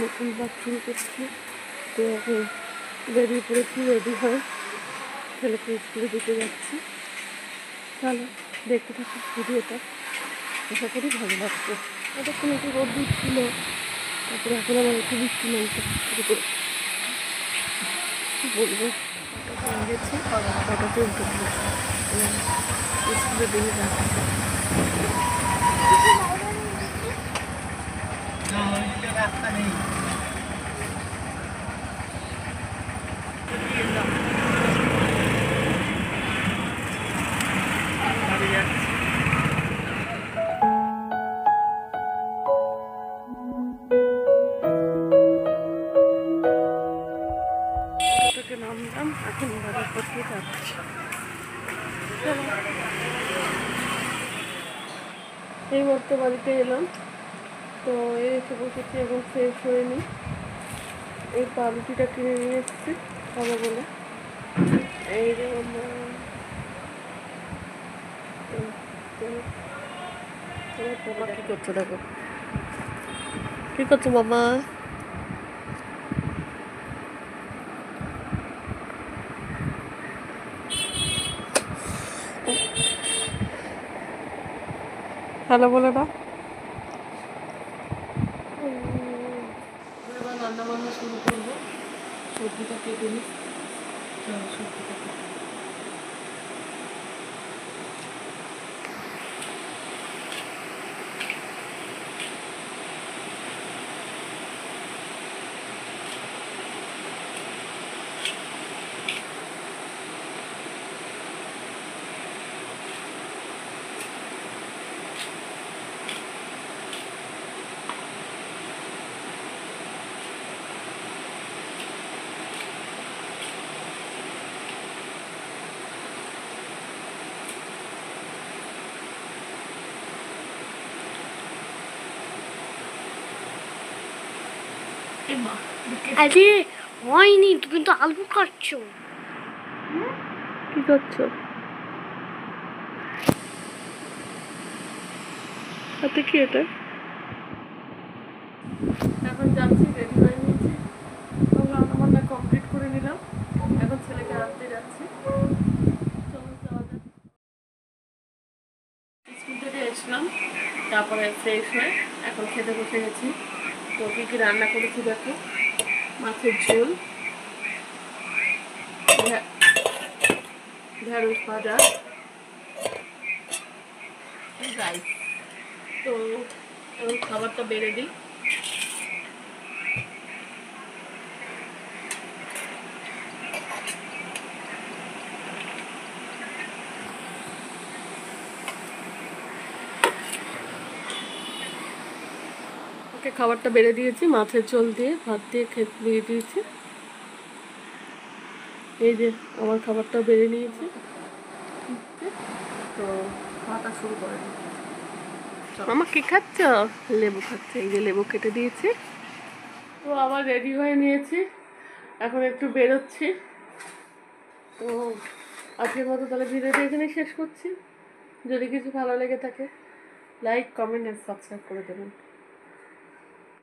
নতুন ব্লগ শুরু করছি। তো এখন বেরিয়ে পড়েছি, রেডি হয় ছেলেকে স্কুলে দিতে যাচ্ছি। চলো দেখতে থাকি ভিডিওটা, আশা করি ভালো লাগছে। এতক্ষণ একটু রোদ দিচ্ছিল, তারপরে এখন আমার একটু বৃষ্টি নামতে শুরু করে বলবো। গেছি অটোতে উঠে স্কুলে দিয়ে যাচ্ছি। রাস্তা নেই। নামলাম, এখন বাজার করতে যাচ্ছি। এই মুহূর্তে বাড়িতে এলাম, তো এসে বসেছি, এখন ফ্রেশ হয়ে নিই। এই পাউরুটিটা কিনে নিয়ে এসেছি খাবো বলে। এই যে বাবা কি করছো, দেখো কি করছো বাবা। হ্যালো বলে না। এবার রান্না বান্না শুরু করবো। সবজিটা কেটে নিই, সবজিটা আরে হয়নি, তুমি তো আলু কাটছো। কি করছো হাতে কি এটা? এখন যাচ্ছি, রেডি হয়ে নিয়েছি, রান্না বান্না কমপ্লিট করে নিলাম। এখন ছেলেকে আনতে যাচ্ছি। স্কুল থেকে এসলাম, তারপরে ফ্রেশ হয়ে এখন খেতে বসে গেছি। তো কী কী রান্না করেছি দেখো। মাছের ঝোল, ঢেঁড়স ভাজা, রাইস। তো এখন খাবারটা বেড়ে দিই। ওকে খাবারটা বেড়ে দিয়েছি, মাছের ঝোল দিয়ে ভাত দিয়ে খেতে দিয়ে দিয়েছি। এই যে আমার খাবারটা বেড়ে নিয়েছি, তো খাওয়াটা শুরু করে দিই। মামা কি খাচ্ছ? লেবু খাচ্ছে, এই যে লেবু কেটে দিয়েছি। তো আবার রেডি হয়ে নিয়েছি, এখন একটু বেরোচ্ছি। তো আজকের মতো তাহলে ভিডিওটা এখানে শেষ করছি। যদি কিছু ভালো লেগে থাকে লাইক, কমেন্ট আর সাবস্ক্রাইব করে দেবেন।